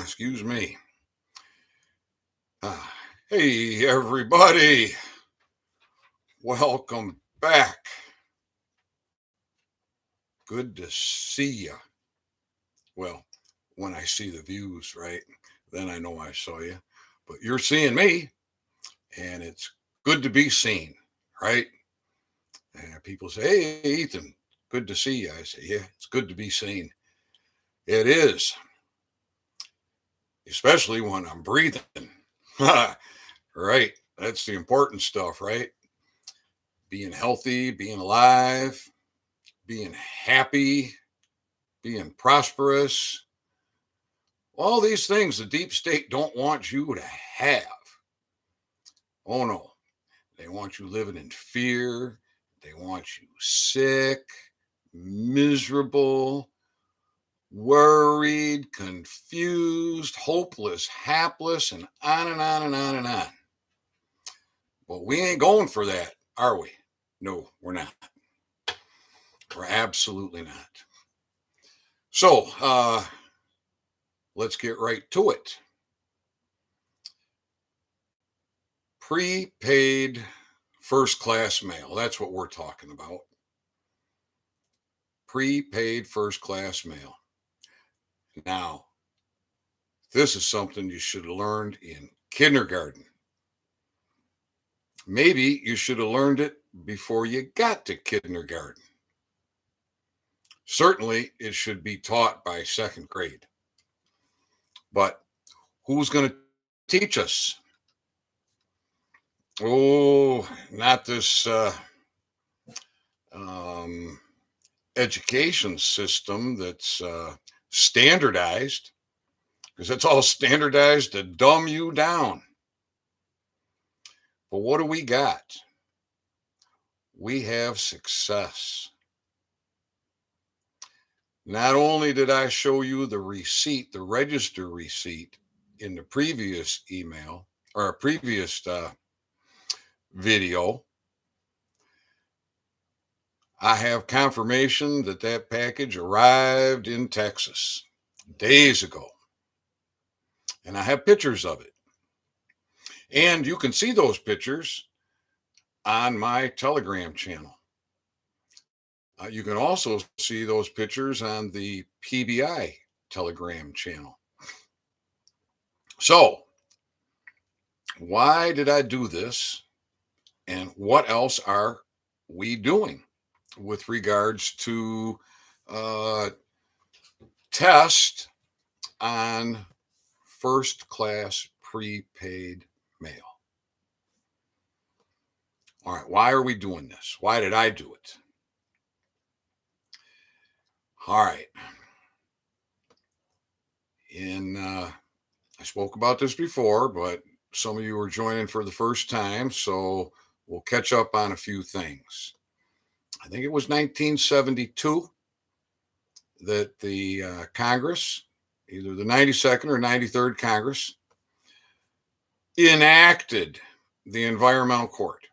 Excuse me. Ah, hey, everybody. Welcome back. Good to see you. Well, when I see the views, right? Then I know I saw you. But you're seeing me, and it's good to be seen, right? And people say, hey, Ethan, good to see you. I say, yeah, it's good to be seen. It is, especially when I'm breathing. Right. That's the important stuff, right? Being healthy, being alive, being happy, being prosperous, all these things the deep state don't want you to have. Oh no, they want you living in fear. They want you sick, miserable, worried, confused, hopeless, hapless, and on and on and on and on. But we ain't going for that, are we? No, we're not. We're absolutely not. So, let's get right to it. Prepaid first class mail. That's what we're talking about. Prepaid first class mail. Now, this is something you should have learned in kindergarten. Maybe you should have learned it before you got to kindergarten. Certainly, it should be taught by second grade. But who's going to teach us? Oh, not this education system that's standardized, because it's all standardized to dumb you down. But what do we got? We have success. Not only did I show you the receipt, the register receipt in the previous email or a previous video, I have confirmation that that package arrived in Texas days ago. And I have pictures of it. And you can see those pictures on my Telegram channel. You can also see those pictures on the PBI Telegram channel. So, why did I do this? And what else are we doing with regards to test on first class prepaid mail? All right, why are we doing this? Why did I do it? All right. I spoke about this before, but some of you are joining for the first time, so we'll catch up on a few things. I think it was 1972 that the Congress, either the 92nd or 93rd Congress, enacted the Environmental Court.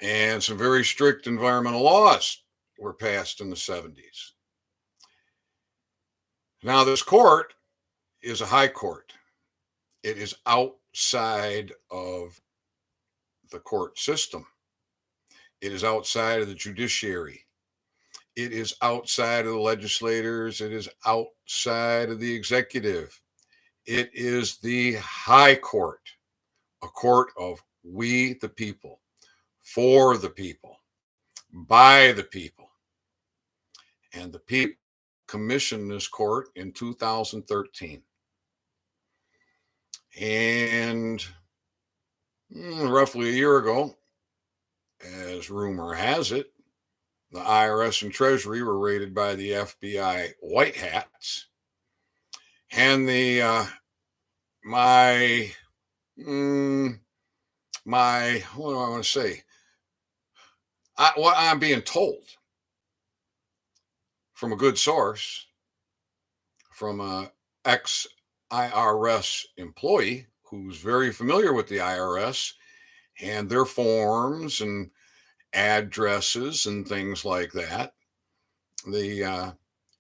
And some very strict environmental laws were passed in the 70s. Now, this court is a high court. It is outside of the court system. It is outside of the judiciary. It is outside of the legislators. It is outside of the executive. It is the high court, a court of we the people, for the people, by the people. And the people commissioned this court in 2013. And roughly a year ago, as rumor has it, the IRS and Treasury were raided by the FBI white hats, and the my what do I want to say? What I'm being told from a good source, from a ex IRS employee who's very familiar with the IRS and their forms and addresses and things like that. The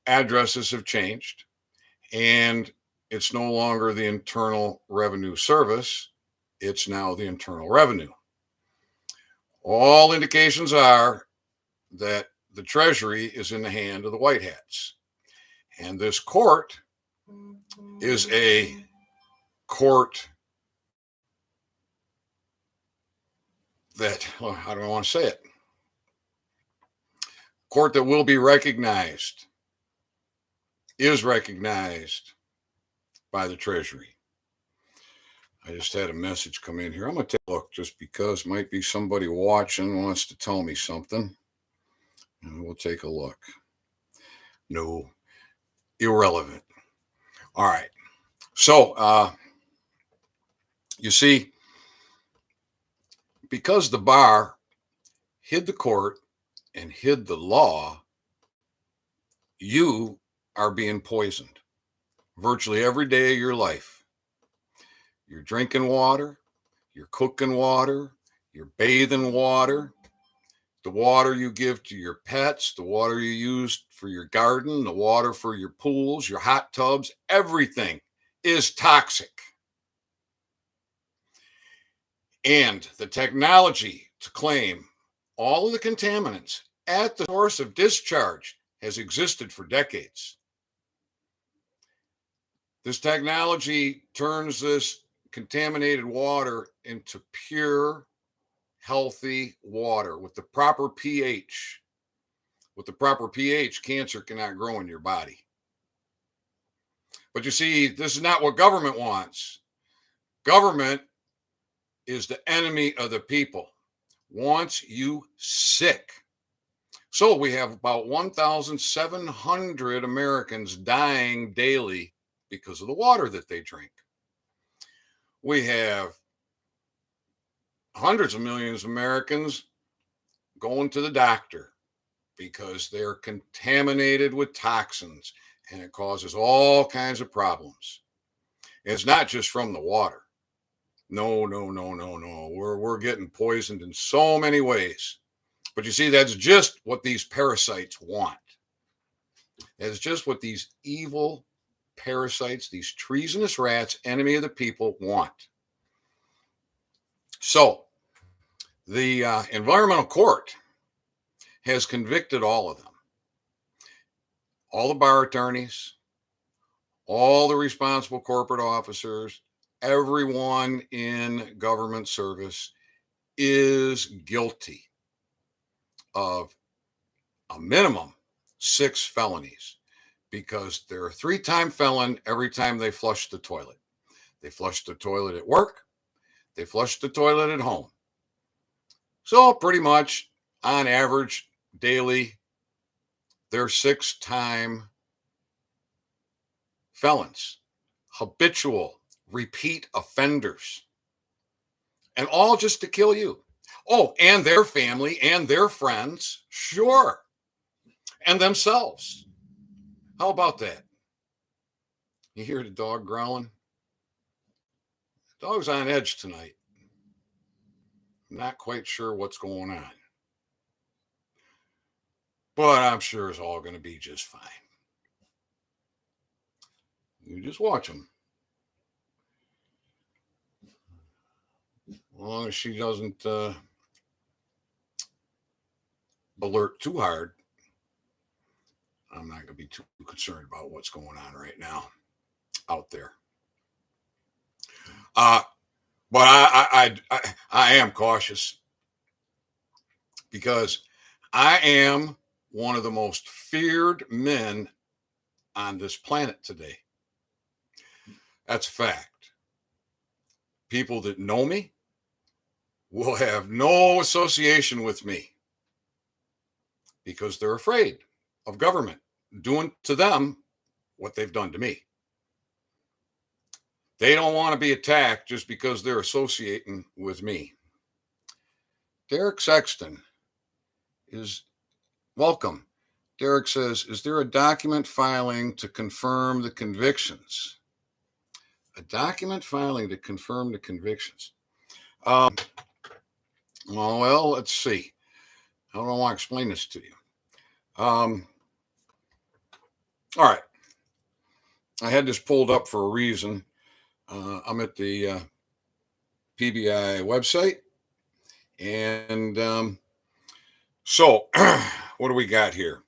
addresses have changed, and it's no longer the Internal Revenue Service. It's now the Internal Revenue. All indications are that the Treasury is in the hand of the White Hats. And this court is a court that, well, how do I want to say it? Court that will be recognized, is recognized by the Treasury. I just had a message come in here. I'm going to take a look just because might be somebody watching wants to tell me something. And we'll take a look. No, irrelevant. All right. So, you see, because the bar hid the court and hid the law, you are being poisoned virtually every day of your life. You're drinking water, you're cooking water, you're bathing water, the water you give to your pets, the water you use for your garden, the water for your pools, your hot tubs, everything is toxic. And the technology to claim all of the contaminants at the source of discharge has existed for decades. This technology turns this contaminated water into pure, healthy water with the proper pH. With the proper pH, cancer cannot grow in your body. But you see, this is not what government wants. Government is the enemy of the people, wants you sick. So we have about 1,700 Americans dying daily because of the water that they drink. We have hundreds of millions of Americans going to the doctor because they're contaminated with toxins, and it causes all kinds of problems. It's not just from the water. No. We're getting poisoned in so many ways. But you see, that's just what these parasites want. That's just what these evil parasites, these treasonous rats, enemy of the people, want. So the environmental court has convicted all of them. All the bar attorneys, all the responsible corporate officers, everyone in government service is guilty of a minimum 6 felonies because they're a 3-time felon every time they flush the toilet. They flush the toilet at work. They flush the toilet at home. So pretty much on average daily, they're 6-time felons, habitual, repeat offenders, and all just to kill you. Oh, and their family and their friends, sure, and themselves. How about that? You hear the dog growling? The dog's on edge tonight. I'm not quite sure what's going on, but I'm sure it's all going to be just fine. You just watch them. As long as she doesn't alert too hard, I'm not going to be too concerned about what's going on right now out there. But I am cautious because I am one of the most feared men on this planet today. That's a fact. People that know me will have no association with me because they're afraid of government doing to them what they've done to me. They don't want to be attacked just because they're associating with me. Derek Sexton is welcome. Derek says, is there a document filing to confirm the convictions? A document filing to confirm the convictions. Well, let's see. I don't want to explain this to you. All right. I had this pulled up for a reason. I'm at the PBI website. And so what do we got here?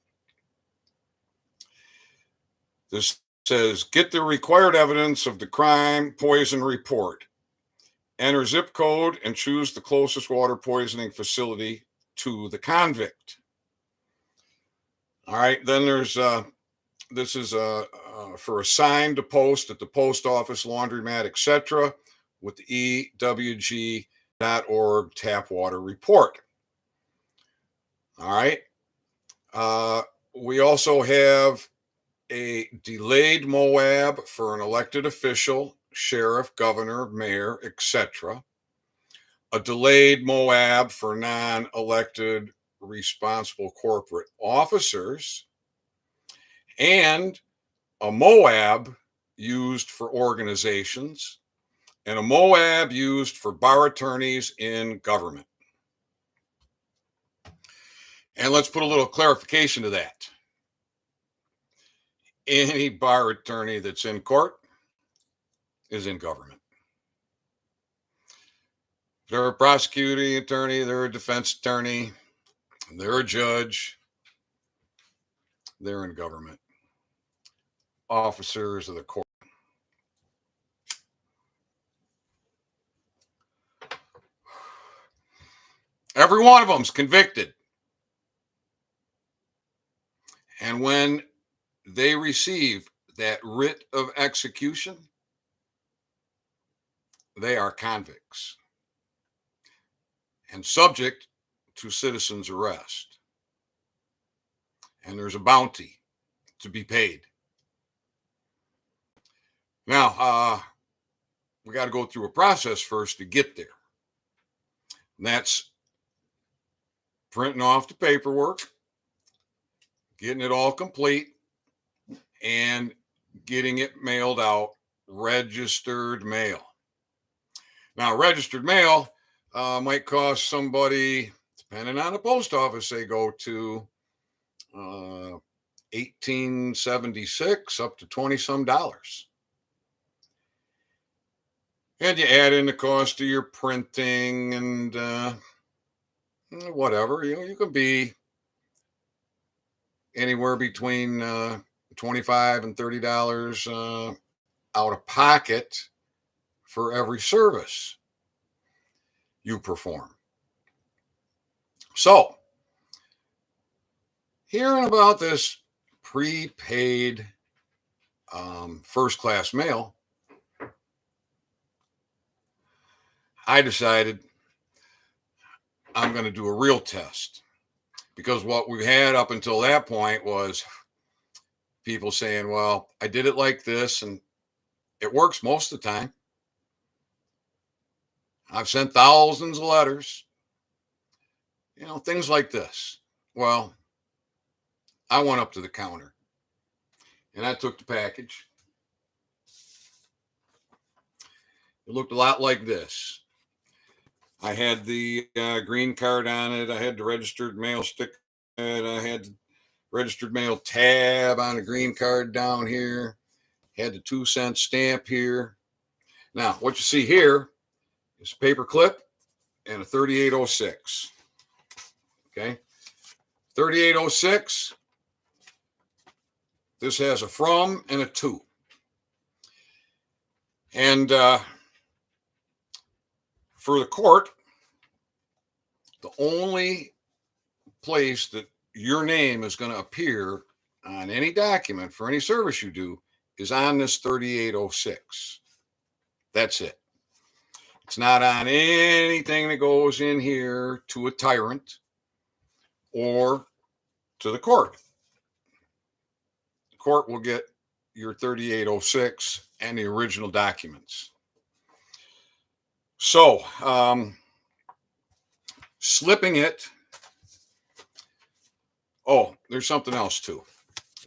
This says, get the required evidence of the crime poison report. Enter zip code and choose the closest water poisoning facility to the convict. All right, then there's this is for a sign to post at the post office, laundromat, etc. with the EWG.org tap water report. All right. We also have a delayed MOAB for an elected official, sheriff, governor, mayor, etc. A delayed MOAB for non-elected responsible corporate officers, and a MOAB used for organizations, and a MOAB used for bar attorneys in government. And let's put a little clarification to that. Any bar attorney that's in court is in government. They're a prosecuting attorney, they're a defense attorney, they're a judge, they're in government. Officers of the court. Every one of them's convicted. And when they receive that writ of execution, they are convicts and subject to citizen's arrest. And there's a bounty to be paid. Now, we got to go through a process first to get there. And that's printing off the paperwork, getting it all complete, and getting it mailed out, registered mail. Now, registered mail might cost somebody, depending on the post office they go to, $18.76 up to $20-some. And you add in the cost of your printing and whatever. You can be anywhere between $25 and $30 out of pocket for every service you perform. So, hearing about this prepaid first-class mail, I decided I'm going to do a real test, because what we had up until that point was people saying, well, I did it like this and it works most of the time. I've sent thousands of letters, things like this. Well, I went up to the counter and I took the package. It looked a lot like this. I had the green card on it. I had the registered mail sticker. I had the registered mail tab on the green card down here. Had the 2-cent stamp here. Now, what you see here is a paper clip and a 3806. Okay. 3806. This has a from and a to. And for the court, the only place that your name is going to appear on any document for any service you do is on this 3806. That's it. It's not on anything that goes in here to a tyrant or to the court. The court will get your 3806 and the original documents. So, slipping it. Oh, there's something else too.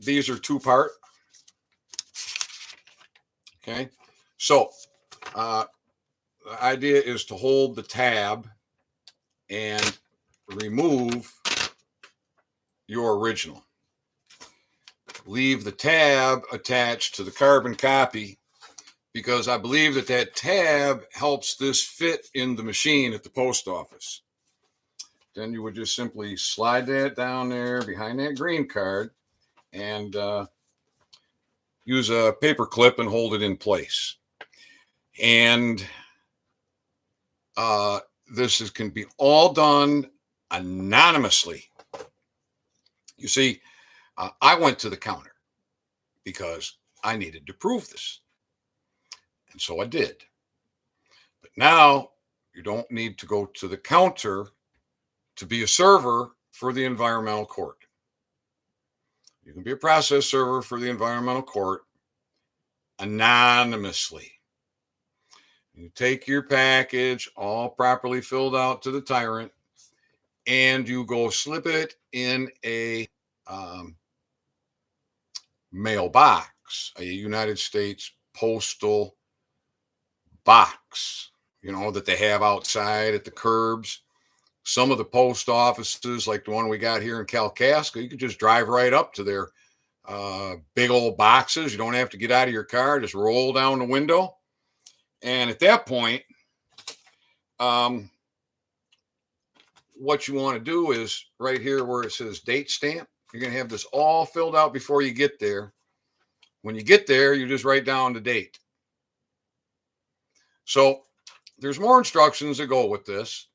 These are 2-part. Okay. So, the idea is to hold the tab and remove your original. leave the tab attached to the carbon copy because I believe that that tab helps this fit in the machine at the post office. Then you would just simply slide that down there behind that green card and use a paper clip and hold it in place. And this can be all done anonymously. You see, I went to the counter because I needed to prove this. And so I did. But now you don't need to go to the counter to be a server for the environmental court. You can be a process server for the environmental court anonymously. You take your package all properly filled out to the tyrant, and you go slip it in a mailbox, a United States postal box, that they have outside at the curbs. Some of the post offices, like the one we got here in Kalkaska, you can just drive right up to their big old boxes. You don't have to get out of your car, just roll down the window. And at that point, what you want to do is right here where it says date stamp, you're going to have this all filled out before you get there. When you get there, you just write down the date. So there's more instructions that go with this.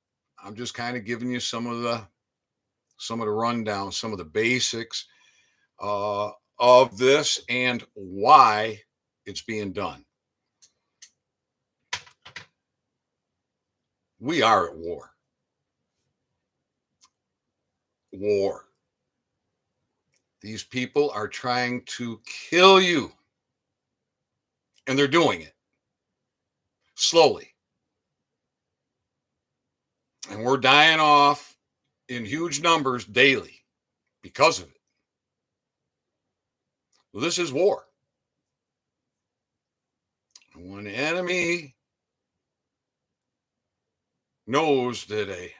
I'm just kind of giving you some of the rundown, some of the basics of this and why it's being done. We are at war. War. These people are trying to kill you. And they're doing it slowly. And we're dying off in huge numbers daily because of it. Well, this is war. And when the enemy knows that a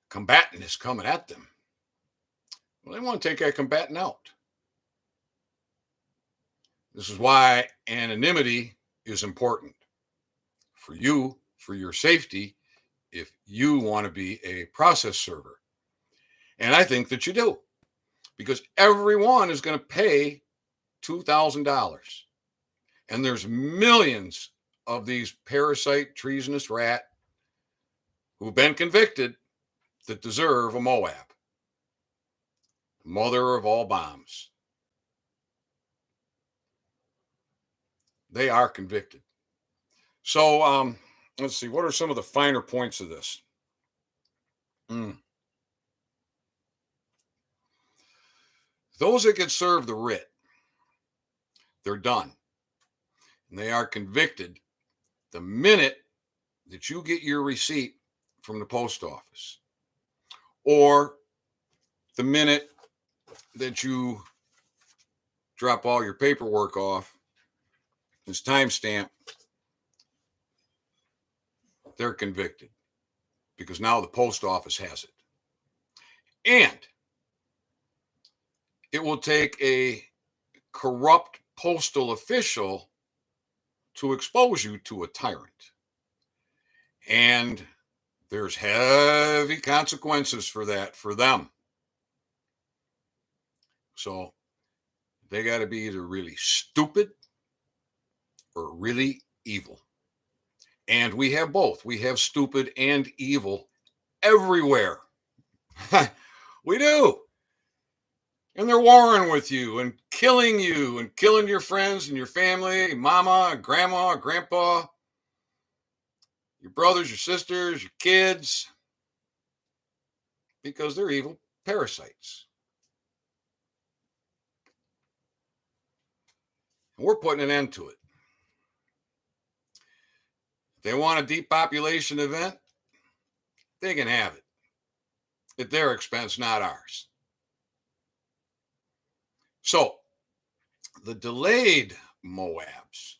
combatant is coming at them, well, they want to take that combatant out. This is why anonymity is important for you, for your safety, if you want to be a process server. And I think that you do, because everyone is going to pay $2,000. And there's millions of these parasite, treasonous rat who've been convicted that deserve a Moab. Mother of all bombs. They are convicted. So let's see, what are some of the finer points of this? Those that get served the writ, they're done. And they are convicted the minute that you get your receipt from the post office, or the minute that you drop all your paperwork off, this timestamp, they're convicted because now the post office has it. And it will take a corrupt postal official to expose you to a tyrant. And there's heavy consequences for that for them. So they got to be either really stupid or really evil. And we have both. We have stupid and evil everywhere. We do. And they're warring with you and killing your friends and your family, mama, grandma, grandpa, your brothers, your sisters, your kids, because they're evil parasites. And we're putting an end to it. If they want a depopulation event, they can have it at their expense, not ours. So the delayed Moabs,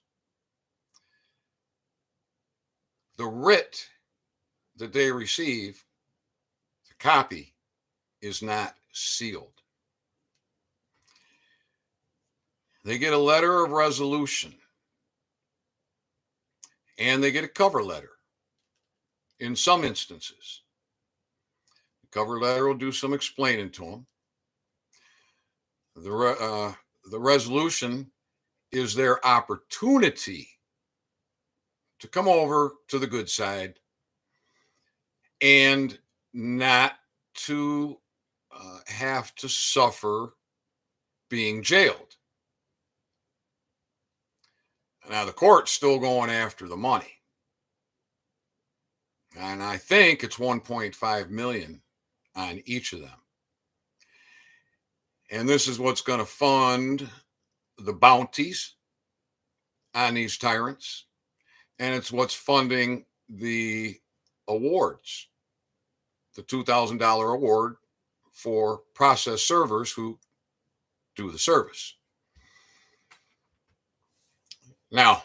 the writ that they receive, the copy, is not sealed. They get a letter of resolution, and they get a cover letter in some instances. The cover letter will do some explaining to them. The resolution is their opportunity to come over to the good side and not to have to suffer being jailed. Now, the court's still going after the money. And I think it's 1.5 million on each of them. And this is what's going to fund the bounties on these tyrants. And it's what's funding the awards, the $2,000 award for process servers who do the service. Now,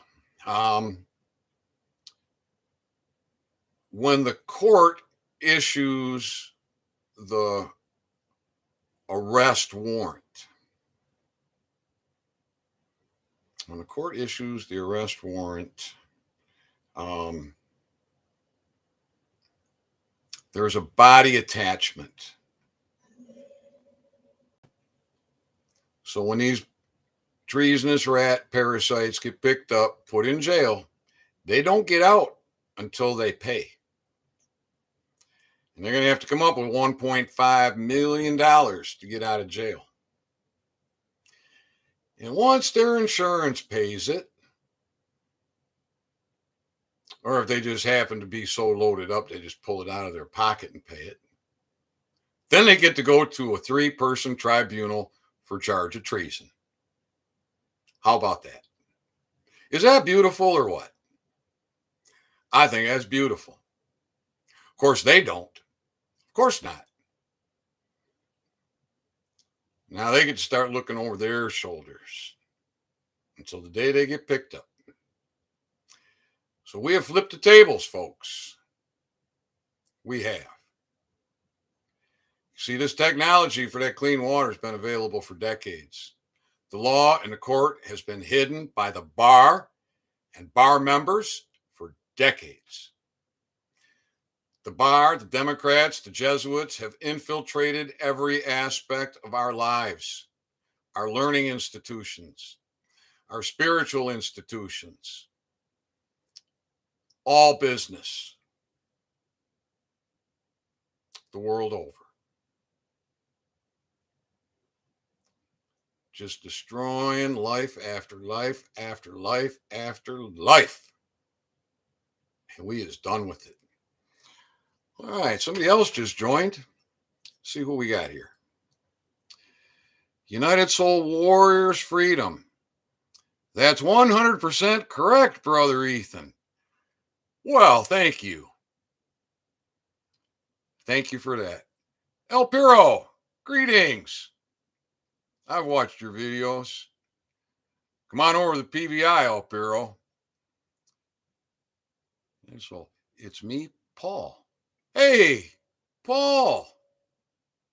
when the court issues the arrest warrant, there's a body attachment. So when these treasonous rat parasites get picked up, put in jail, they don't get out until they pay. And they're going to have to come up with $1.5 million to get out of jail. And once their insurance pays it, or if they just happen to be so loaded up, they just pull it out of their pocket and pay it, then they get to go to a 3-person tribunal for charge of treason. How about that? Is that beautiful or what? I think that's beautiful. Of course, they don't. Of course not. Now they get to start looking over their shoulders until the day they get picked up. So we have flipped the tables, folks. We have. See, this technology for that clean water has been available for decades. The law and the court has been hidden by the bar and bar members for decades. The bar, the Democrats, the Jesuits have infiltrated every aspect of our lives, our learning institutions, our spiritual institutions, all business, the world over. Just destroying life after life after life after life. And we is done with it. All right, somebody else just joined. Let's see who we got here. United Soul Warriors Freedom. That's 100% correct, Brother Ethan. Well, thank you. Thank you for that. El Piro, greetings. I've watched your videos. Come on over to the PBI, El Piro. And so it's me, Paul. Hey, Paul.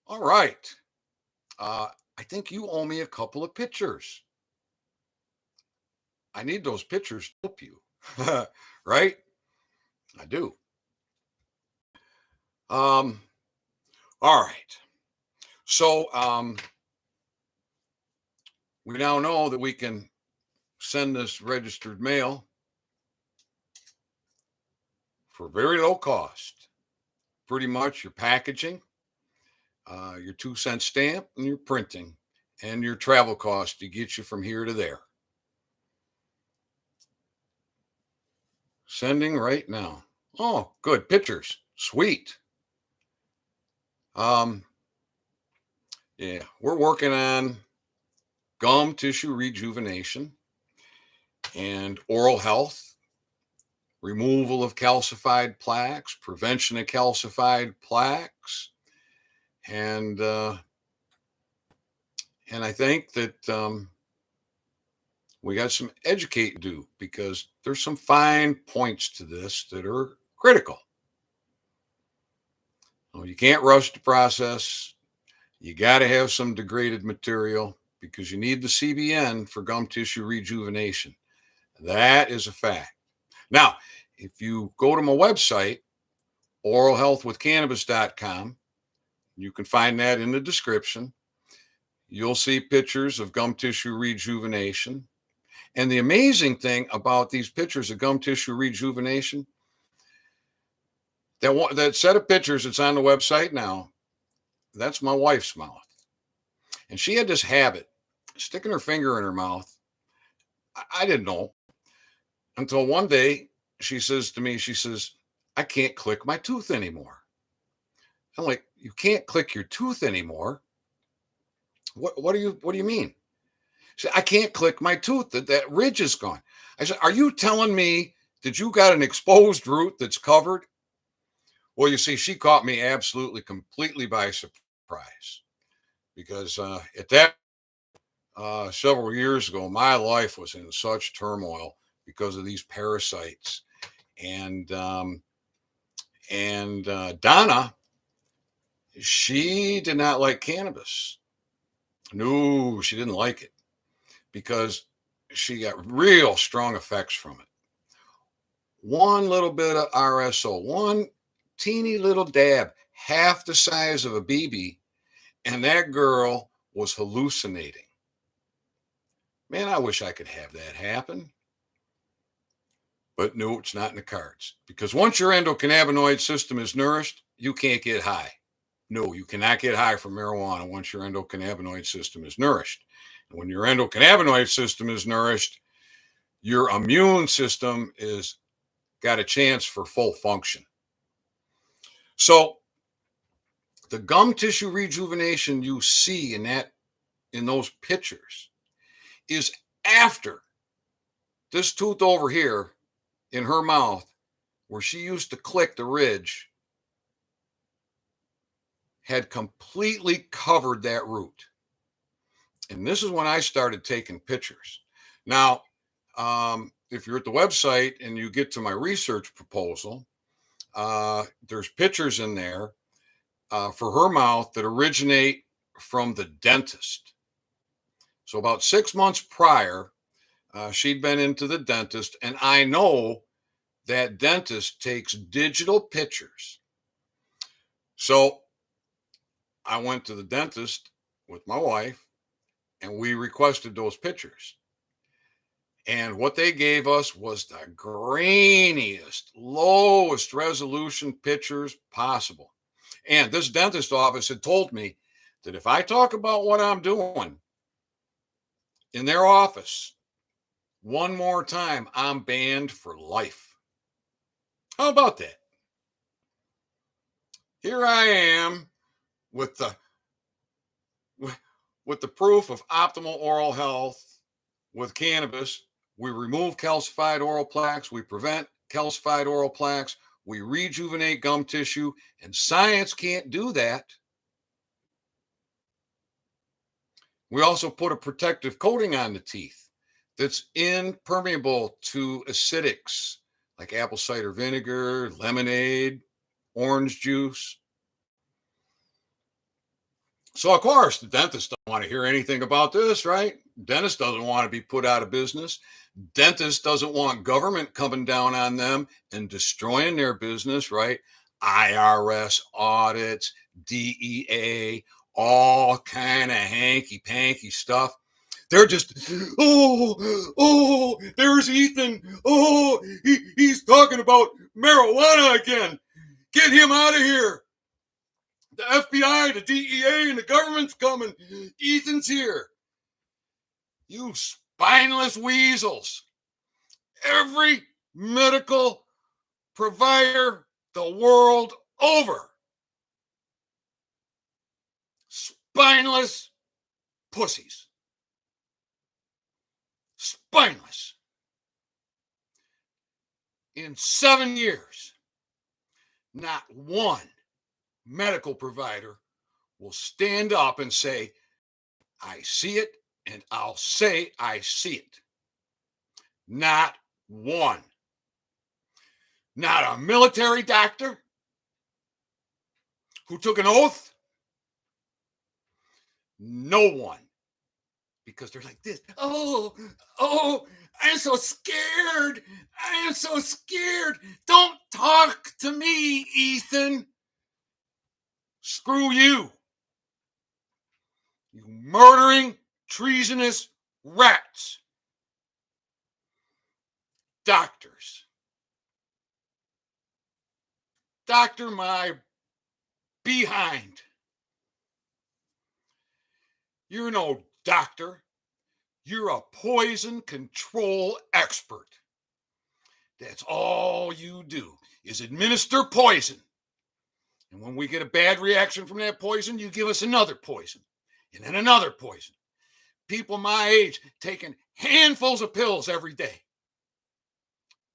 All right. I think you owe me a couple of pictures. I need those pictures to help you. Right? I do. All right. So we now know that we can send this registered mail for very low cost. Pretty much your packaging, your 2-cent stamp, and your printing, and your travel cost to get you from here to there. Sending right now. Oh, good. Pictures. Sweet. Yeah, we're working on gum tissue rejuvenation and oral health, removal of calcified plaques, prevention of calcified plaques, and I think that we got some educate to do, because there's some fine points to this that are critical. You can't rush the process. You got to have some degraded material. because you need the CBN for gum tissue rejuvenation. That is a fact. Now, if you go to my website, oralhealthwithcannabis.com, you can find that in the description. You'll see pictures of gum tissue rejuvenation. And the amazing thing about these pictures of gum tissue rejuvenation, that set of pictures that's on the website now, that's my wife's mouth. And she had this habit, sticking her finger in her mouth. I didn't know until one day she says to me, she says, I can't click my tooth anymore. I'm like, you can't click your tooth anymore? What do you mean? She said, I can't click my tooth. That ridge is gone. I said, are you telling me that you got an exposed root that's covered? Well, you see, she caught me absolutely, completely by surprise, because at that several years ago, my life was in such turmoil because of these parasites. And Donna, she did not like cannabis. No, she didn't like it because she got real strong effects from it. One little bit of RSO, one teeny little dab, half the size of a BB, and that girl was hallucinating. Man, I wish I could have that happen. But no, it's not in the cards. Because once your endocannabinoid system is nourished, you can't get high. No, you cannot get high from marijuana once your endocannabinoid system is nourished. And when your endocannabinoid system is nourished, your immune system is got a chance for full function. So the gum tissue rejuvenation you see in those pictures is after this tooth over here in her mouth, where she used to click the ridge, had completely covered that root. And this is when I started taking pictures. Now, if you're at the website and you get to my research proposal, there's pictures in there for her mouth that originate from the dentist. So about 6 months prior, she'd been into the dentist, and I know that dentist takes digital pictures. So I went to the dentist with my wife, and we requested those pictures. And what they gave us was the grainiest, lowest resolution pictures possible. And this dentist office had told me that if I talk about what I'm doing in their office one more time, I'm banned for life. How about that? Here I am with the proof of optimal oral health with cannabis. We remove calcified oral plaques, we prevent calcified oral plaques, we rejuvenate gum tissue, and science can't do that. We also put a protective coating on the teeth that's impermeable to acidics like apple cider vinegar, lemonade, orange juice. So, of course, the dentist doesn't want to hear anything about this, right? Dentist doesn't want to be put out of business. Dentist doesn't want government coming down on them and destroying their business, right? IRS audits, DEA, all kind of hanky-panky stuff. They're just, oh, there's Ethan. Oh, he's talking about marijuana again. Get him out of here. The FBI, the DEA, and the government's coming. Ethan's here. You spineless weasels. Every medical provider the world over. Spineless pussies. Spineless. In 7 years, not one medical provider will stand up and say, I see it, and I'll say I see it. Not one. Not a military doctor who took an oath. No one. because they're like this. Oh, I'm so scared. I am so scared. Don't talk to me, Ethan. Screw you. You murdering, treasonous rats. Doctors. Doctor my behind. You're no doctor. You're a poison control expert. That's all you do is administer poison. And when we get a bad reaction from that poison, you give us another poison and then another poison. People my age taking handfuls of pills every day.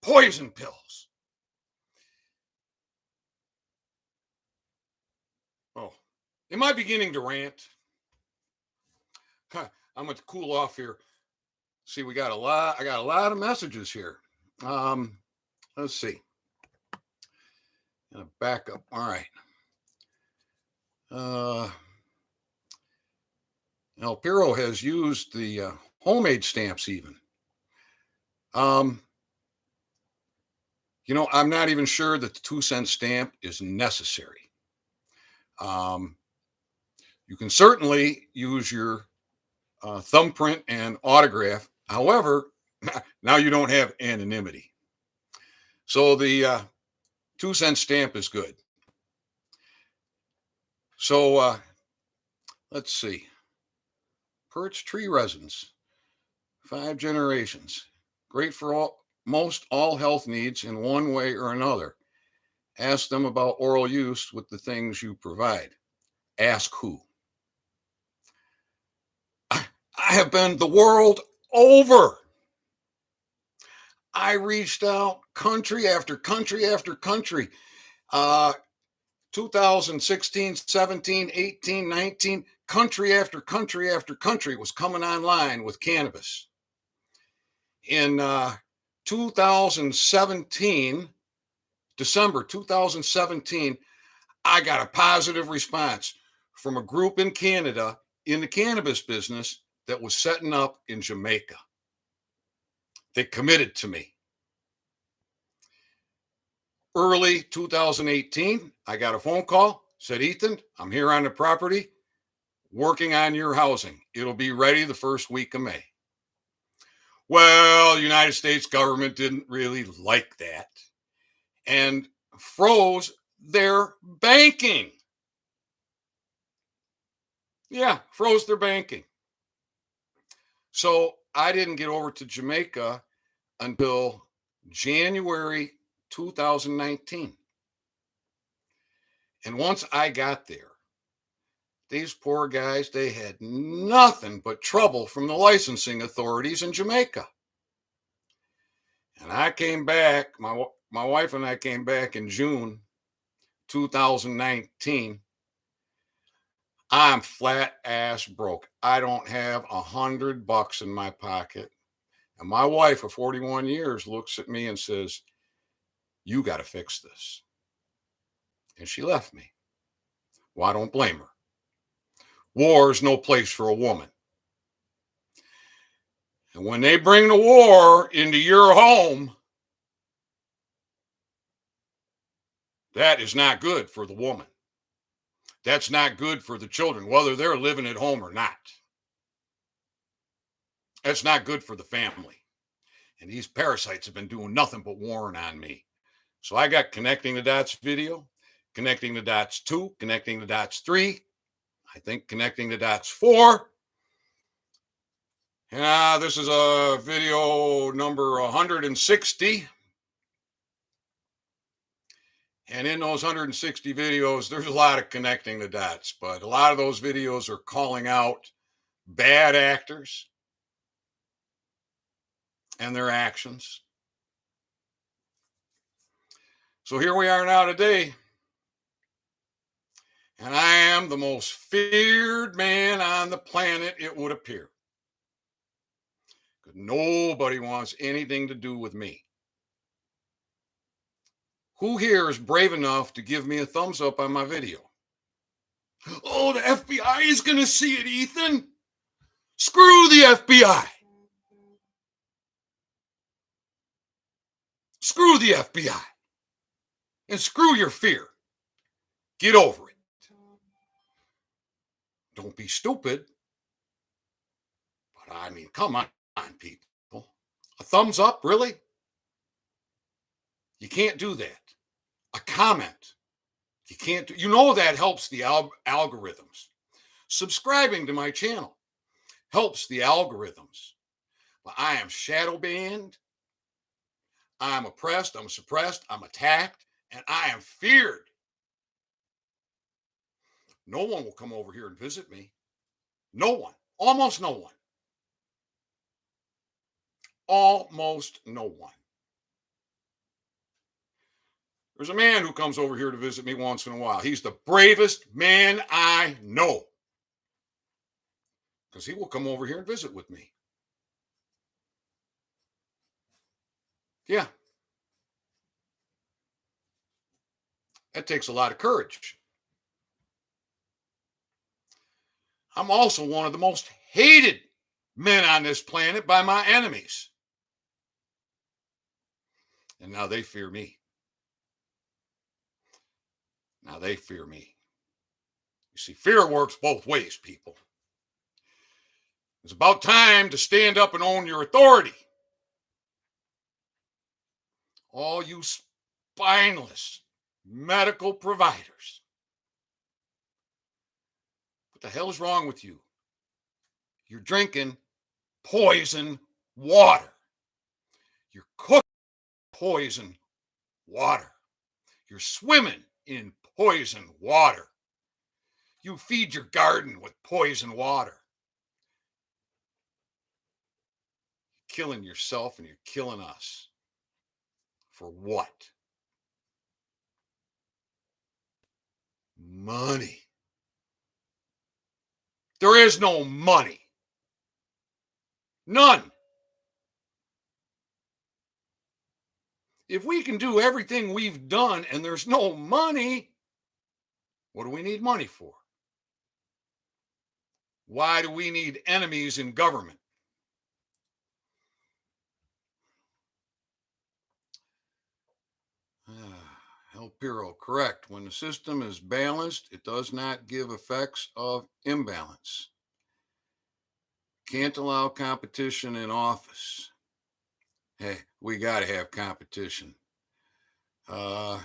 Poison pills. Oh, am I beginning to rant? I'm going to cool off here. See, I got a lot of messages here. Let's see. Back up. All right. Now, Piro has used the homemade stamps even. I'm not even sure that the 2-cent stamp is necessary. You can certainly use your thumbprint and autograph. However, now you don't have anonymity. So the 2-cent stamp is good. So let's see. Perch tree resins, 5 generations. Great for most all health needs in one way or another. Ask them about oral use with the things you provide. Ask who? I have been the world over. I reached out country after country after country. 2016, 17, 18, 19, country after country after country was coming online with cannabis. In 2017, December 2017, I got a positive response from a group in Canada in the cannabis business that was setting up in Jamaica. They committed to me. Early 2018, I got a phone call, said, Ethan, I'm here on the property working on your housing. It'll be ready the first week of May. Well, the United States government didn't really like that and froze their banking. Yeah, froze their banking. So I didn't get over to Jamaica until January 2019. And once I got there, these poor guys, they had nothing but trouble from the licensing authorities in Jamaica. And I came back, my wife and I came back in June 2019. I'm flat ass broke. I don't have $100 in my pocket. And my wife of 41 years looks at me and says, you got to fix this. And she left me. Well, I don't blame her. War is no place for a woman. And when they bring the war into your home, that is not good for the woman. That's not good for the children, whether they're living at home or not. That's not good for the family. And these parasites have been doing nothing but warring on me. So I got Connecting the Dots video, Connecting the Dots 2, Connecting the Dots 3, I think Connecting the Dots 4. And this is a video number 160. And in those 160 videos, there's a lot of connecting the dots, but a lot of those videos are calling out bad actors and their actions. So here we are now today, and I am the most feared man on the planet, it would appear. Because nobody wants anything to do with me. Who here is brave enough to give me a thumbs up on my video? Oh, the FBI is going to see it, Ethan. Screw the FBI. Screw the FBI. And screw your fear. Get over it. Don't be stupid. But I mean, come on, people. A thumbs up, really? You can't do that. A comment. You can't do, you know that helps the algorithms. Subscribing to my channel helps the algorithms. But I am shadow banned. I'm oppressed. I'm suppressed. I'm attacked. And I am feared. No one will come over here and visit me. No one. Almost no one. Almost no one. There's a man who comes over here to visit me once in a while. He's the bravest man I know. Because he will come over here and visit with me. Yeah. That takes a lot of courage. I'm also one of the most hated men on this planet by my enemies. And now they fear me. Now they fear me. You see, fear works both ways, people. It's about time to stand up and own your authority. All you spineless medical providers. What the hell is wrong with you? You're drinking poison water. You're cooking poison water. You're swimming in poison water. You feed your garden with poison water. You're killing yourself and you're killing us. For what? Money. There is no money. None. If we can do everything we've done and there's no money, what do we need money for? Why do we need enemies in government? El Piro, correct. When the system is balanced, it does not give effects of imbalance. Can't allow competition in office. Hey, we got to have competition. You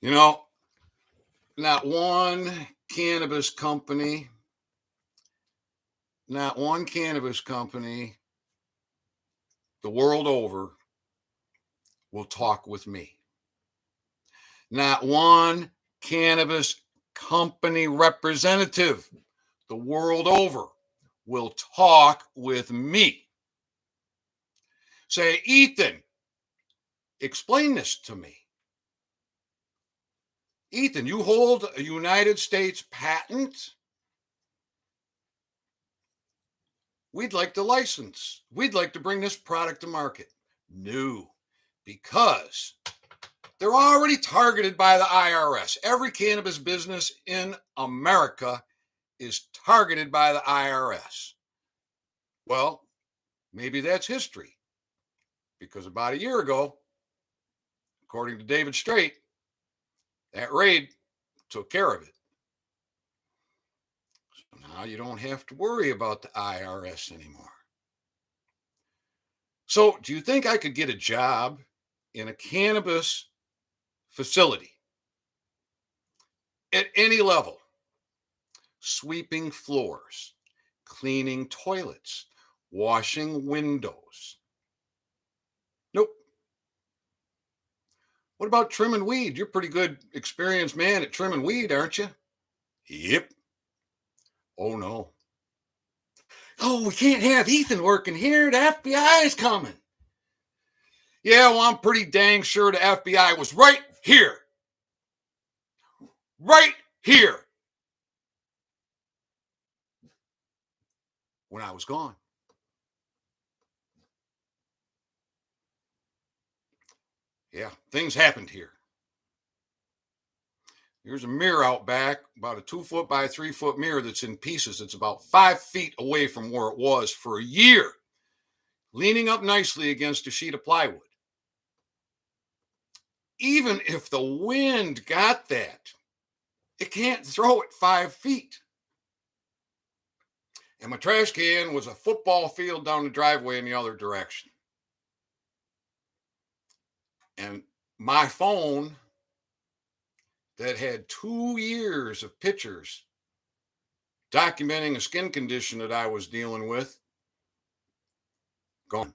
know, not one cannabis company the world over will talk with me. Not one cannabis company representative the world over will talk with me. Say, Ethan, explain this to me. Ethan, you hold a United States patent? We'd like to license. We'd like to bring this product to market. No, because they're already targeted by the IRS. Every cannabis business in America is targeted by the IRS. Well, maybe that's history, because about a year ago, according to David Straight, that raid took care of it. So now you don't have to worry about the IRS anymore. So, do you think I could get a job in a cannabis facility at any level? Sweeping floors, cleaning toilets, washing windows. Nope. What about trimming weed? You're a pretty good experienced man at trimming weed, aren't you? Yep. Oh no. Oh, we can't have Ethan working here. The FBI is coming. Yeah, well, I'm pretty dang sure the FBI was right here. Right here. When I was gone. Yeah, things happened here. Here's a mirror out back, about a 2 foot by 3 foot mirror that's in pieces. It's about 5 feet away from where it was for a year, leaning up nicely against a sheet of plywood. Even if the wind got that, it can't throw it 5 feet. And my trash can was a football field down the driveway in the other direction. And my phone that had 2 years of pictures documenting a skin condition that I was dealing with, gone.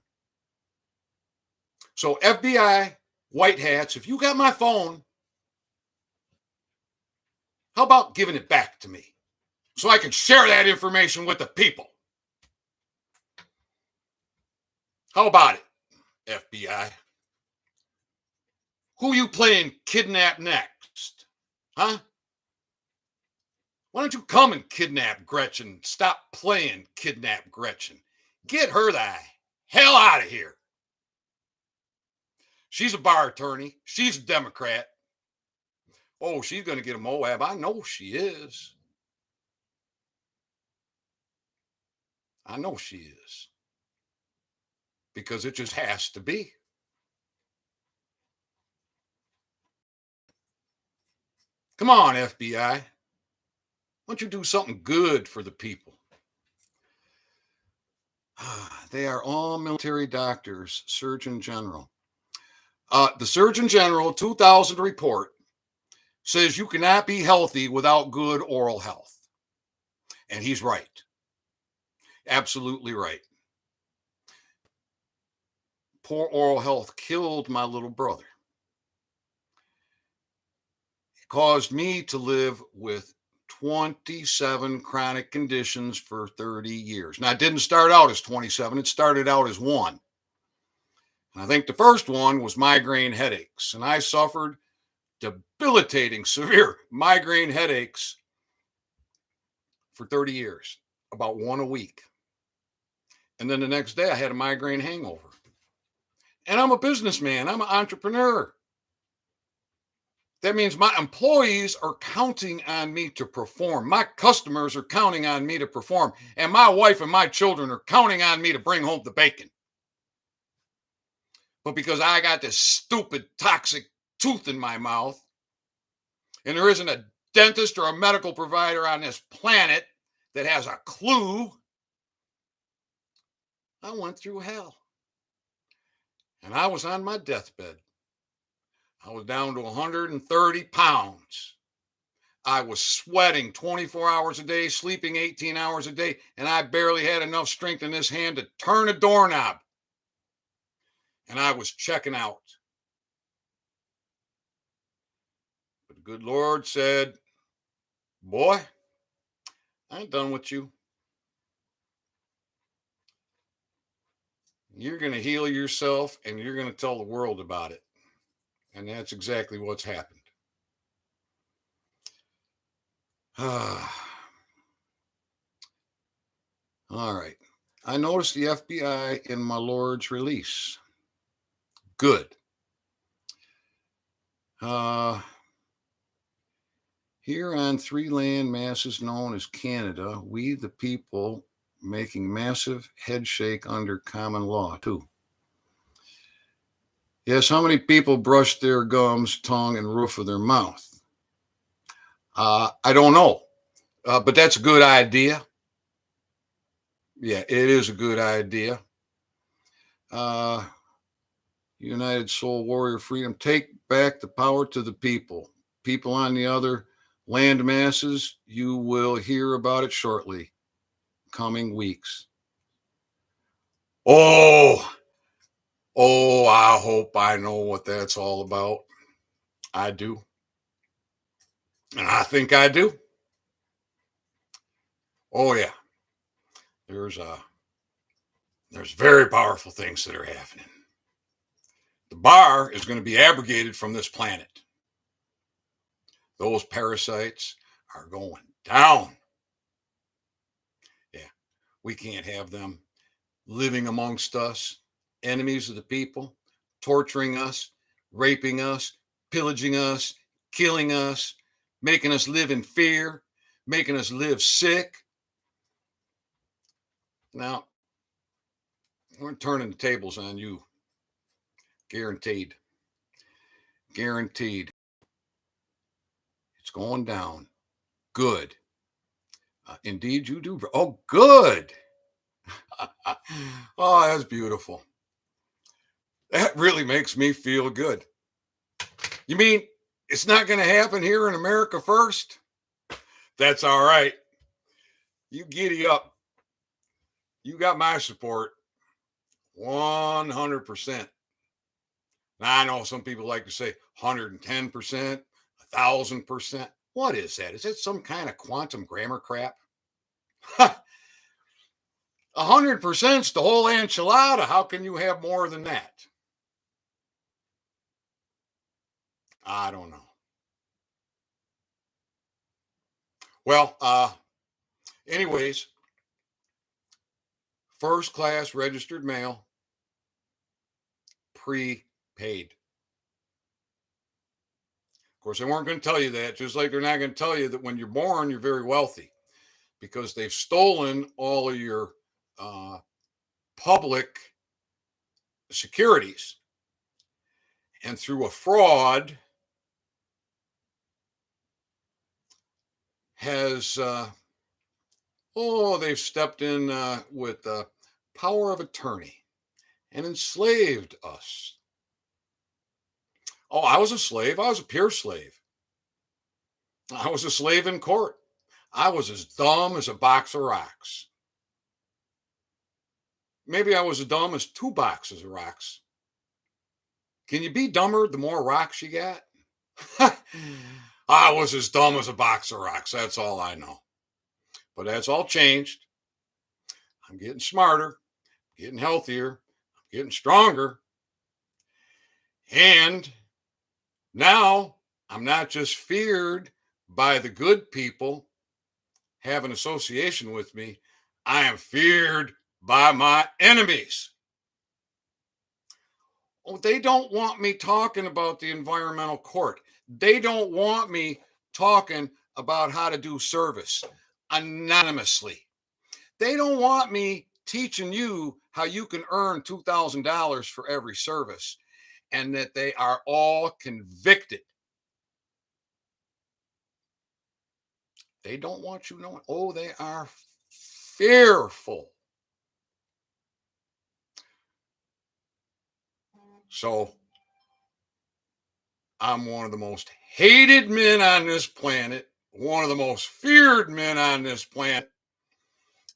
So FBI, white hats, if you got my phone, how about giving it back to me so I can share that information with the people? How about it, FBI? Who you playing kidnap next? Huh? Why don't you come and kidnap Gretchen? Stop playing kidnap Gretchen. Get her the hell out of here. She's a bar attorney. She's a Democrat. Oh, she's going to get a Moab. I know she is. I know she is. Because it just has to be. Come on, FBI. Why don't you do something good for the people? They are all military doctors, Surgeon General. The Surgeon General 2000 report says you cannot be healthy without good oral health. And he's right. Absolutely right. Poor oral health killed my little brother. It caused me to live with 27 chronic conditions for 30 years. Now, it didn't start out as 27. It started out as one. And I think the first one was migraine headaches. And I suffered debilitating, severe migraine headaches for 30 years, about one a week. And then the next day I had a migraine hangover. And I'm a businessman. I'm an entrepreneur. That means my employees are counting on me to perform. My customers are counting on me to perform. And my wife and my children are counting on me to bring home the bacon. But because I got this stupid, toxic tooth in my mouth, and there isn't a dentist or a medical provider on this planet that has a clue, I went through hell. And I was on my deathbed. I was down to 130 pounds. I was sweating 24 hours a day, sleeping 18 hours a day, and I barely had enough strength in this hand to turn a doorknob. And I was checking out. But the good Lord said, boy, I ain't done with you. You're going to heal yourself and you're going to tell the world about it. And that's exactly what's happened. All right. I noticed the FBI in my Lord's release. Good. Here on three land masses known as Canada, we the people making massive head shake under common law too. Yes, how many people brush their gums, tongue, and roof of their mouth? I don't know, but that's a good idea. Yeah, it is a good idea. United Soul Warrior Freedom, take back the power to the people. People on the other land masses, you will hear about it shortly. Coming weeks. Oh, I hope I know what that's all about. I do. And I think I do. Oh, yeah. There's very powerful things that are happening. The bar is going to be abrogated from this planet. Those parasites are going down. Yeah, we can't have them living amongst us, enemies of the people, torturing us, raping us, pillaging us, killing us, making us live in fear, making us live sick. Now, we're turning the tables on you. Guaranteed. Guaranteed. It's going down. Good. Indeed, you do. Oh, good. Oh, that's beautiful. That really makes me feel good. You mean it's not going to happen here in America first? That's all right. You giddy up. You got my support 100%. Now, I know some people like to say 110%, 1,000%. What is that? Is that some kind of quantum grammar crap? 100% is the whole enchilada. How can you have more than that? I don't know. Well, anyways, first class registered mail, prepaid. Of course, they weren't going to tell you that, just like they're not going to tell you that when you're born, you're very wealthy because they've stolen all of your public securities. And through a fraud, has they've stepped in with power of attorney and enslaved us. Oh, I was a slave. I was a pure slave. I was a slave in court. I was as dumb as a box of rocks. Maybe I was as dumb as 2 boxes of rocks. Can you be dumber the more rocks you got? I was as dumb as a box of rocks. That's all I know. But that's all changed. I'm getting smarter, getting healthier, I'm getting stronger. And now I'm not just feared by the good people have an association with me. I am feared by my enemies. Oh, they don't want me talking about the environmental court. They don't want me talking about how to do service anonymously. They don't want me teaching you how you can earn $2,000 for every service and that they are all convicted. They don't want you knowing. Oh, they are fearful. So I'm one of the most hated men on this planet, one of the most feared men on this planet,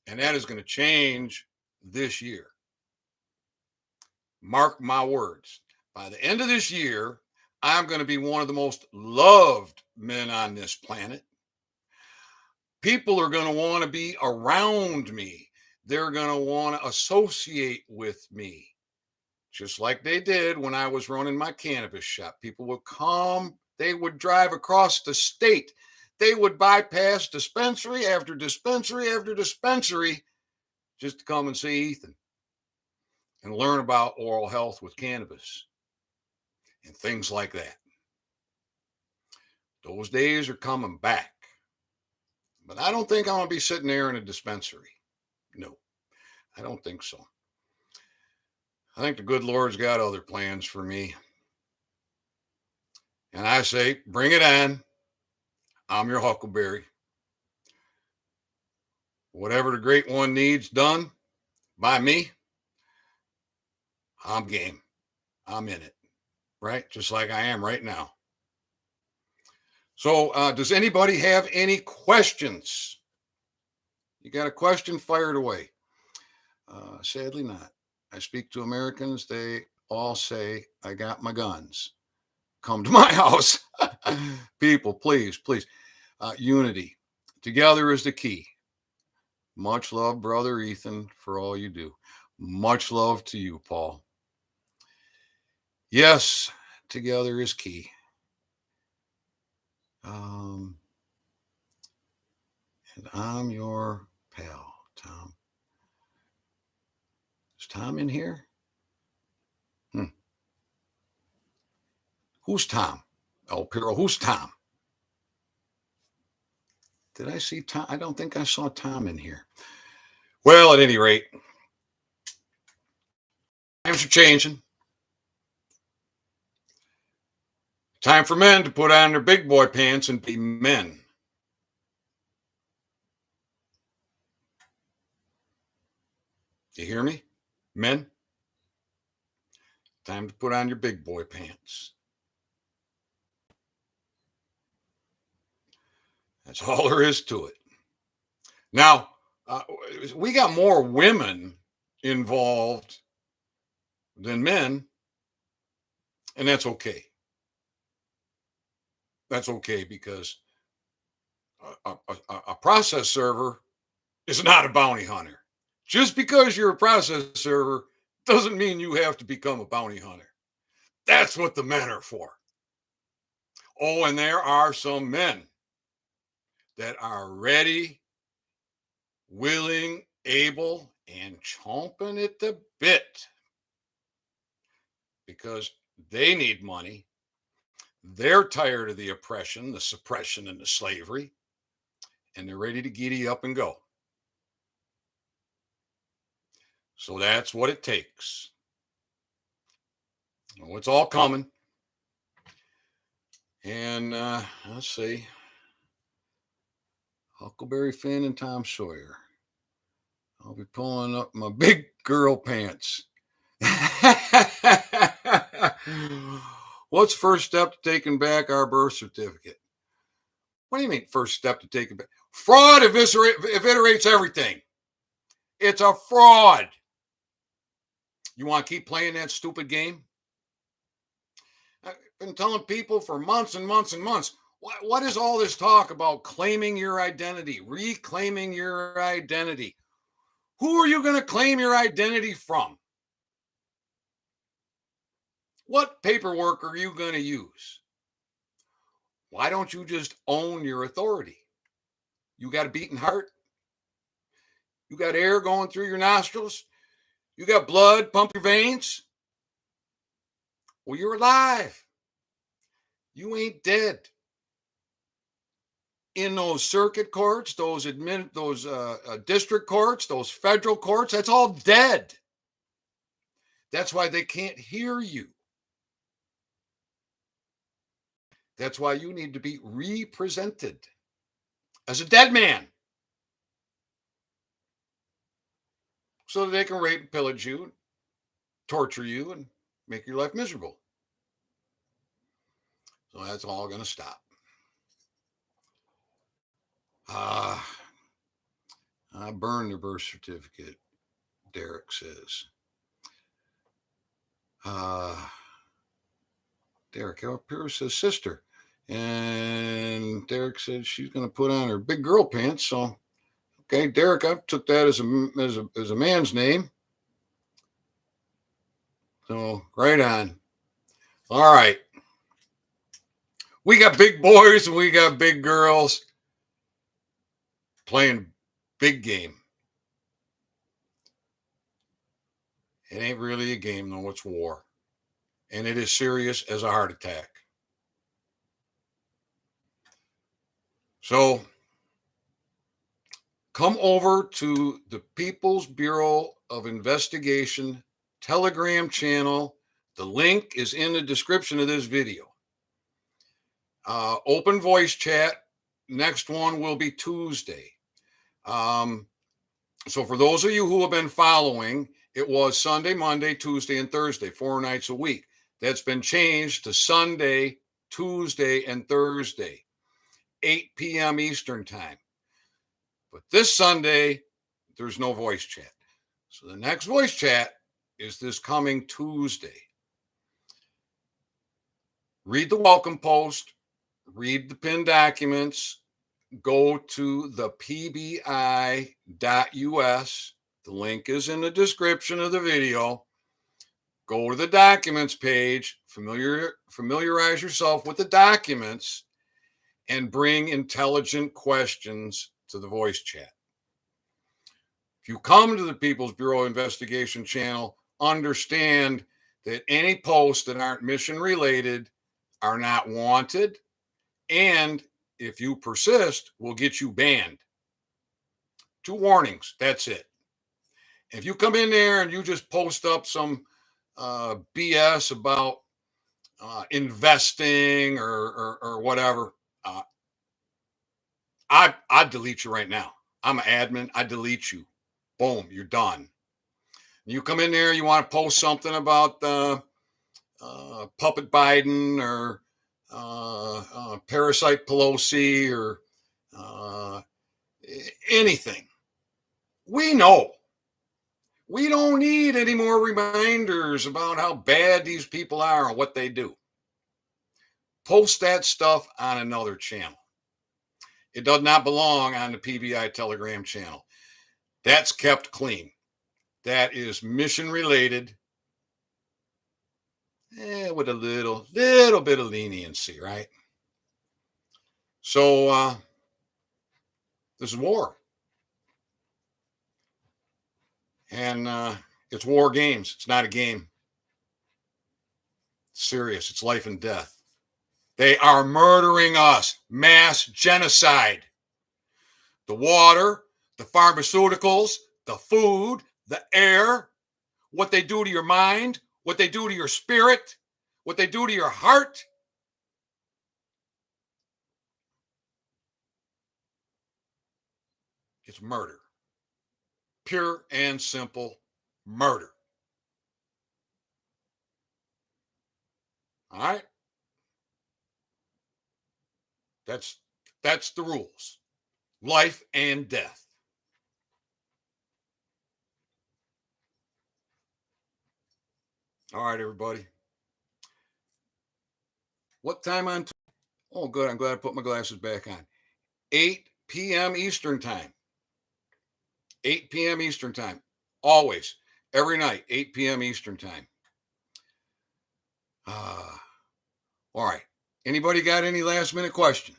and that is going to change this year. Mark my words. By the end of this year, I'm going to be one of the most loved men on this planet. People are going to want to be around me. They're going to want to associate with me, just like they did when I was running my cannabis shop. People would come, they would drive across the state. They would bypass dispensary after dispensary after dispensary just to come and see Ethan and learn about oral health with cannabis and things like that. Those days are coming back. But I don't think I'm going to be sitting there in a dispensary. No, I don't think so. I think the good Lord's got other plans for me. And I say, bring it on. I'm your huckleberry. Whatever the great one needs done by me, I'm game. I'm in it, right? Just like I am right now. So does anybody have any questions? You got a question? Fire it away. Sadly not. I speak to Americans. They all say, I got my guns. Come to my house. People, please, please. Unity. Together is the key. Much love, brother Ethan, for all you do. Much love to you, Paul. Yes, together is key. And I'm your pal, Tom. Is Tom in here? Who's Tom? Oh, Piro, who's Tom? Did I see Tom? I don't think I saw Tom in here. Well, at any rate, times are changing. Time for men to put on their big boy pants and be men. You hear me? Men, time to put on your big boy pants. That's all there is to it. Now, we got more women involved than men, and that's okay. That's okay because a process server is not a bounty hunter. Just because you're a process server doesn't mean you have to become a bounty hunter. That's what the men are for. Oh, and there are some men that are ready, willing, able, and chomping at the bit because they need money. They're tired of the oppression, the suppression, and the slavery, and they're ready to giddy up and go. So that's what it takes. Oh, it's all coming. And let's see. Huckleberry Finn and Tom Sawyer. I'll be pulling up my big girl pants. What's first step to taking back our birth certificate? What do you mean first step to taking back? Fraud eviscerates everything. It's a fraud. You want to keep playing that stupid game? I've been telling people for months and months and months, what is all this talk about claiming your identity, reclaiming your identity? Who are you going to claim your identity from? What paperwork are you going to use? Why don't you just own your authority? You got a beating heart? You got air going through your nostrils? You got blood pump your veins? Well, you're alive. You ain't dead. In those circuit courts, those district courts, those federal courts, that's all dead. That's why they can't hear you. That's why you need to be represented as a dead man so that they can rape and pillage you, torture you, and make your life miserable. So that's all going to stop. I burned the birth certificate, Derek says. Derek up here says sister. And Derek said she's going to put on her big girl pants. So, okay, Derek, I took that as a man's name. So, right on. All right. We got big boys and we got big girls playing big game. It ain't really a game, though. It's war. And it is serious as a heart attack. So come over to the People's Bureau of Investigation Telegram channel. The link is in the description of this video. Open voice chat. Next one will be Tuesday. So for those of you who have been following, it was Sunday, Monday, Tuesday, and Thursday, 4 nights a week. That's been changed to Sunday, Tuesday, and Thursday, 8 p.m. Eastern time. But this Sunday, there's no voice chat. So the next voice chat is this coming Tuesday. Read the welcome post, read the pinned documents, go to the pbi.us. The link is in the description of the video. Go to the documents page, familiarize yourself with the documents, and bring intelligent questions to the voice chat. If you come to the People's Bureau Investigation channel, understand that any posts that aren't mission related are not wanted, and if you persist, will get you banned. 2 warnings. That's it. If you come in there and you just post up some BS about investing or whatever, I'd delete you right now. I'm an admin. I delete you. Boom, you're done. You come in there, you want to post something about Puppet Biden or Parasite Pelosi or anything. We know. We don't need any more reminders about how bad these people are and what they do. Post that stuff on another channel. It does not belong on the PBI Telegram channel. That's kept clean. That is mission related, with a little bit of leniency, right? So this is war, and it's war games. It's not a game. It's serious. It's life and death. They are murdering us. Mass genocide. The water, the pharmaceuticals, the food, the air, what they do to your mind, what they do to your spirit, what they do to your heart. It's murder. Pure and simple murder. All right? That's the rules. Life and death. All right, everybody. What time on? Oh, good. I'm glad I put my glasses back on. 8 p.m. Eastern time. 8 p.m. Eastern time. Always. Every night, 8 p.m. Eastern time. All right. Anybody got any last minute question?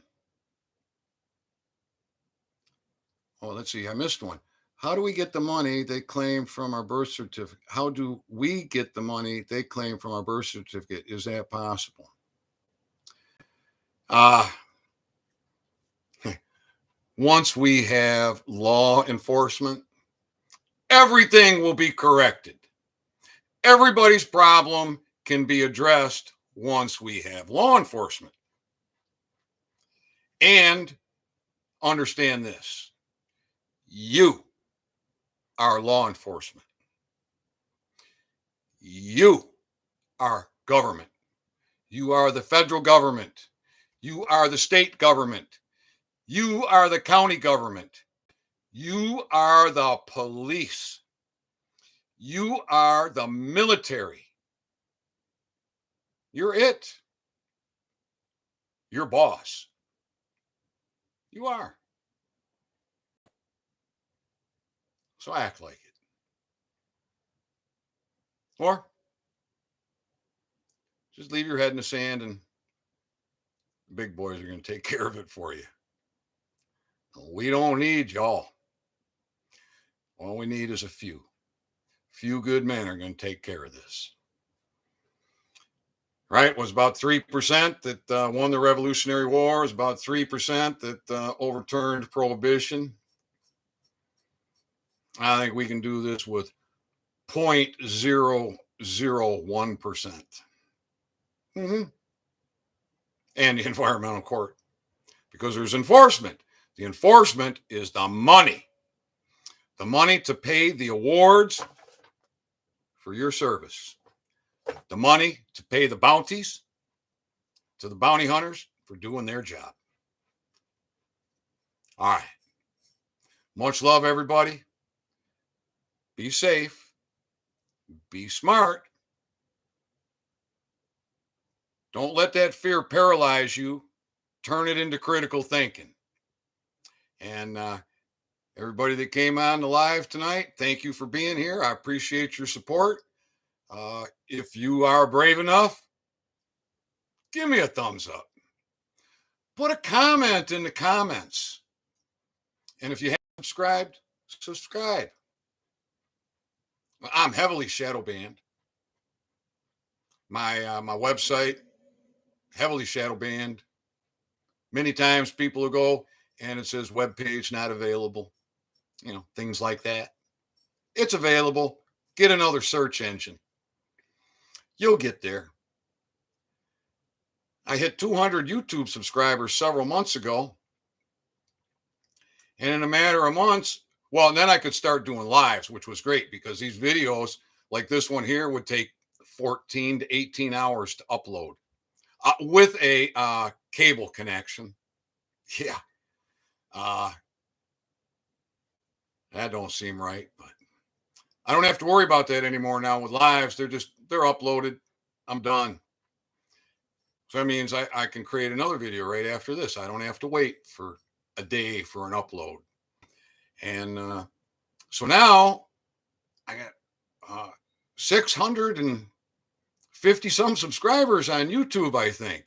Oh, let's see. I missed one. How do we get the money they claim from our birth certificate? How do we get the money they claim from our birth certificate? Is that possible? Once we have law enforcement, everything will be corrected. Everybody's problem can be addressed once we have law enforcement. And understand this: you are law enforcement. You are government. You are the federal government. You are the state government. You are the county government. You are the police. You are the military. You're it. Your boss. You are. So act like it. Or just leave your head in the sand and the big boys are going to take care of it for you. We don't need y'all. All we need is a few. Few good men are going to take care of this. Right? It was about 3% that won the Revolutionary War. It was about 3% that overturned Prohibition. I think we can do this with 0.001%. Mm-hmm. And the environmental court, because there's enforcement. The enforcement is the money to pay the awards for your service, the money to pay the bounties to the bounty hunters for doing their job. All right. Much love, everybody. Be safe. Be smart. Don't let that fear paralyze you. Turn it into critical thinking. And everybody that came on the live tonight, thank you for being here. I appreciate your support. If you are brave enough, give me a thumbs up. Put a comment in the comments. And if you haven't subscribed, subscribe. I'm heavily shadow banned. My website, heavily shadow banned. Many times people will go and it says web page not available, things like that. It's available. Get another search engine. You'll get there. I hit 200 YouTube subscribers several months ago. And in a matter of months, well, and then I could start doing lives, which was great because these videos like this one here would take 14 to 18 hours to upload with a cable connection. Yeah. That don't seem right, but I don't have to worry about that anymore now with lives. They're uploaded. I'm done. So that means I can create another video right after this. I don't have to wait for a day for an upload. And so now I got 650 some subscribers on YouTube, I think.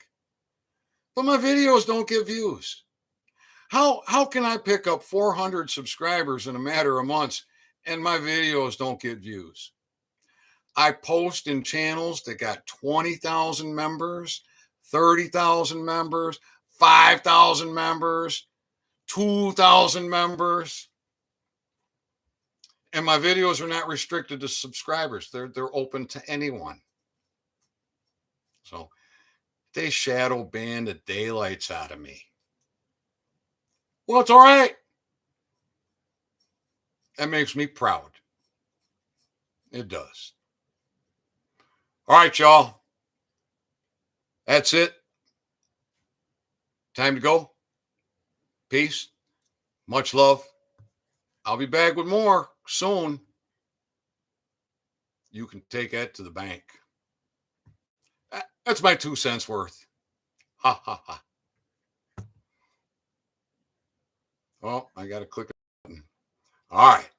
But my videos don't get views. How can I pick up 400 subscribers in a matter of months and my videos don't get views? I post in channels that got 20,000 members, 30,000 members, 5,000 members, 2,000 members. And my videos are not restricted to subscribers. They're open to anyone. So they shadow ban the daylights out of me. Well, it's all right. That makes me proud. It does. All right, y'all. That's it. Time to go. Peace. Much love. I'll be back with more soon. You can take that to the bank. That's my 2 cents worth. Ha ha ha. Well, I got to click a button. All right.